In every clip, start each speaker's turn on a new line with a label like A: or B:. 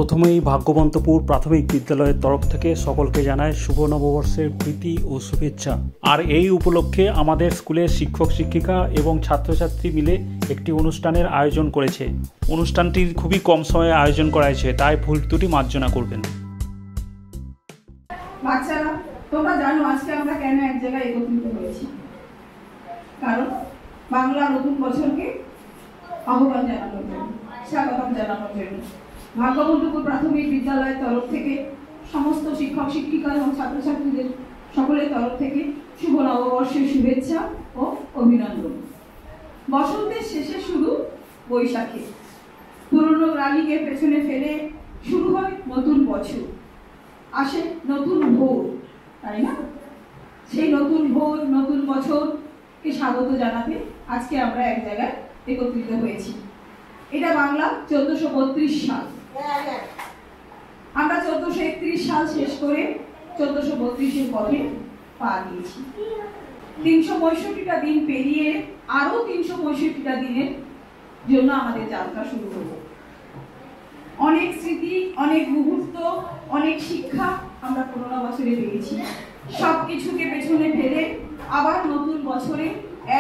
A: প্রথমেই ভাগ্যবন্তপুর প্রাথমিক বিদ্যালয়ের তরফ থেকে সকলকে জানায় শুভ নববর্ষের প্রীতি ও শুভেচ্ছা। আর এই উপলক্ষে আমাদের স্কুলের শিক্ষক শিক্ষিকা এবং ছাত্রছাত্রী মিলে একটি অনুষ্ঠানের আয়োজন করেছে। অনুষ্ঠানটি খুবই কম সময়ে আয়োজন করা হয়েছে, তাই ভুল ত্রুটি মার্জনা করবেন।
B: বাচ্চারা, তোমরা জানো আজকে আমরা কেন এক জায়গায় একত্রিত হয়েছি? কারণ বাংলা নতুন বছরকে আহ্বান জানানোর জন্য, স্বাগতম জানানোর জন্য ভাগ্যবন্তপুর প্রাথমিক বিদ্যালয়ের তরফ থেকে সমস্ত শিক্ষক শিক্ষিকা এবং ছাত্রছাত্রীদের সকলের তরফ থেকে শুভ নববর্ষের শুভেচ্ছা ও অভিনন্দন। বসন্তের শেষে শুরু বৈশাখে, পুরনো গ্রামীকে পেছনে ফেলে শুরু হয় নতুন বছর, আসে নতুন ভোর, তাই না? সেই নতুন ভোর, নতুন বছরকে স্বাগত জানাতে আজকে আমরা এক জায়গায় একত্রিত হয়েছি। এটা বাংলা 1432 সাল। আমরা 1431 সাল শেষ করে 1432-এর পথে পা দিয়েছি। 365টা দিন পেরিয়ে আরো 365টা দিনের জন্য আমাদের যাত্রা শুরু হলো। অনেক স্মৃতি, অনেক মুহূর্ত, অনেক শিক্ষা আমরা করোনা বছরে পেয়েছি। সবকিছুকে পেছনে ফেলে আবার নতুন বছরে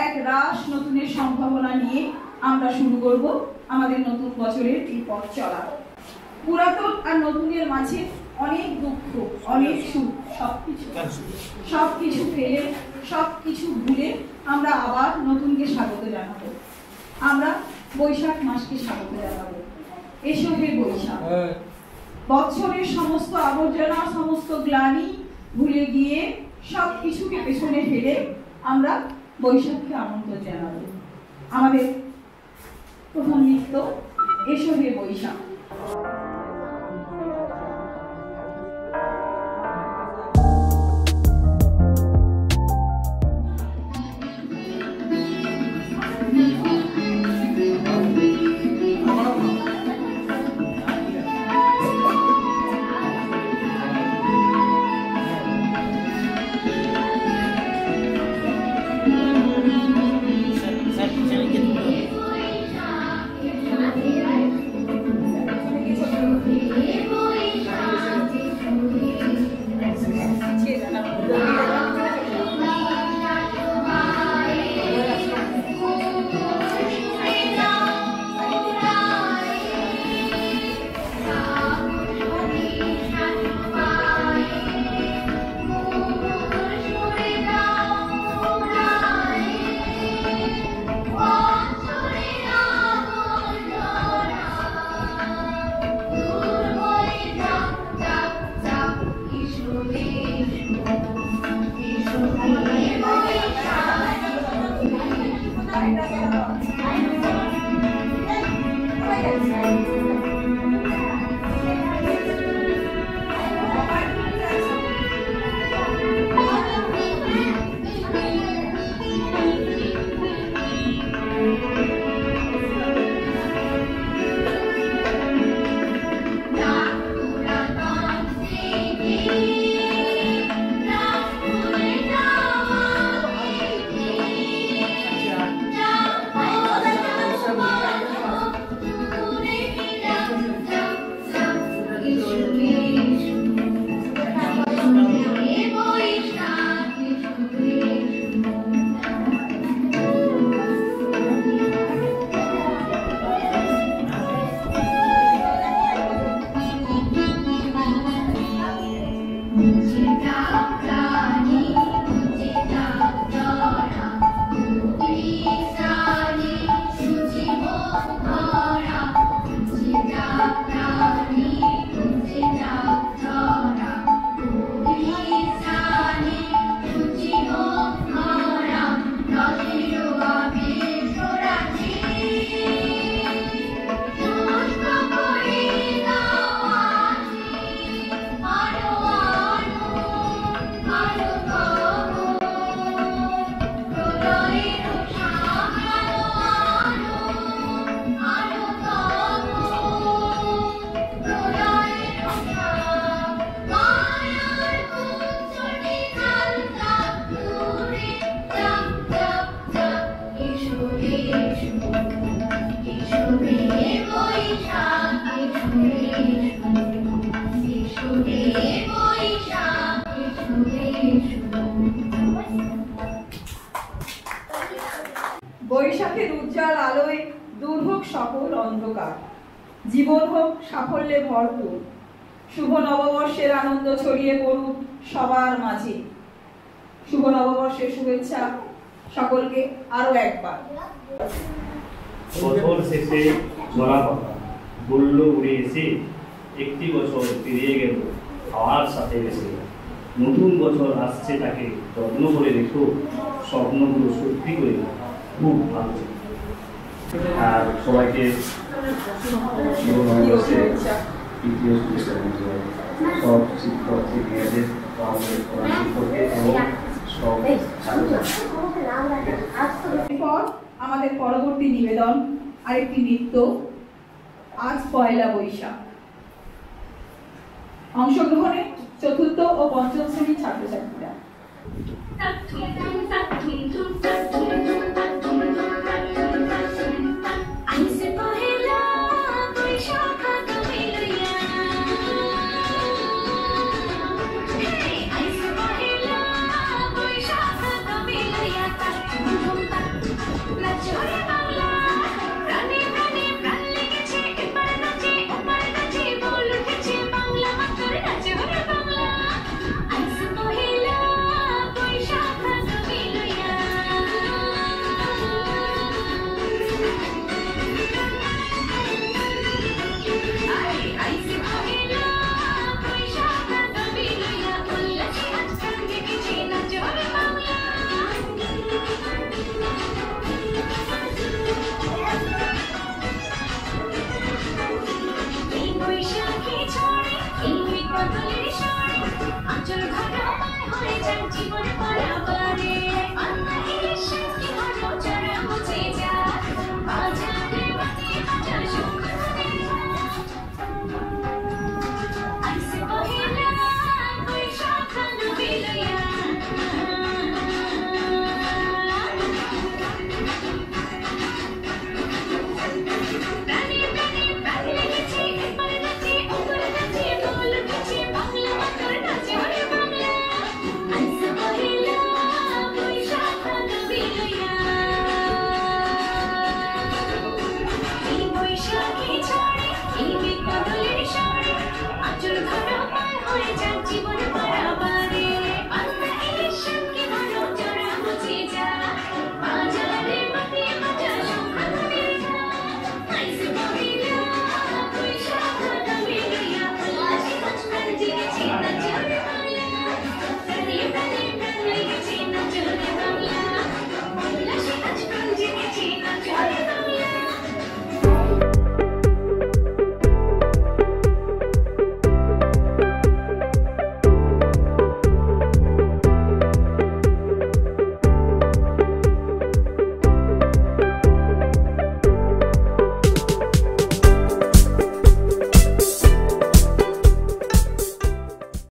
B: এক রাশ নতুনের সম্ভাবনা নিয়ে আমরা শুরু করব আমাদের নতুন বছরের এই পথ চলা। পুরাতন আর নতুনের মাঝে অনেক দুঃখ, অনেক সুখ, সবকিছু ফেলে, সবকিছু ভুলে আমরা আবার নতুনকে স্বাগত জানাবো। আমরা বৈশাখ মাসকে স্বাগত জানাবো। এসো হে বৈশাখ। বছরের সমস্ত আবর্জনা, সমস্ত গ্লানি ভুলে গিয়ে সবকিছুকে পেছনে ফেলে আমরা বৈশাখকে আমন্ত্রণ জানাবো। আমাদের প্রথম নৃত্য এসো হে বৈশাখ। উজ্জ্বল আলোয় দূর হোক সকল অন্ধকার, জীবন হোক সাফল্যে ভরপুর, শুভ নববর্ষের আনন্দ ছড়িয়ে পড়ুক সবার মাঝে। শুভ নববর্ষের শুভেচ্ছা সকলকে আরো একবার।
C: বছর শেষে ঝরা পাতা বলল উড়ে এসে, একটি বছর পেরিয়ে গেল হাওয়ার সাথে এসে। নতুন বছর আসছে, তাকে যত্ন করে রেখো, স্বপ্নগুলো সত্যি করে খুব ভালো। আর সবাইকে তৃতীয় সব শিক্ষক শিক্ষিকাদের শিক্ষককে এবং সব
B: এরপর আমাদের পরবর্তী নিবেদন আরেকটি নৃত্য, আজ পয়লা বৈশাখ। অংশগ্রহণে চতুর্থ ও পঞ্চম শ্রেণীর ছাত্রছাত্রীরা।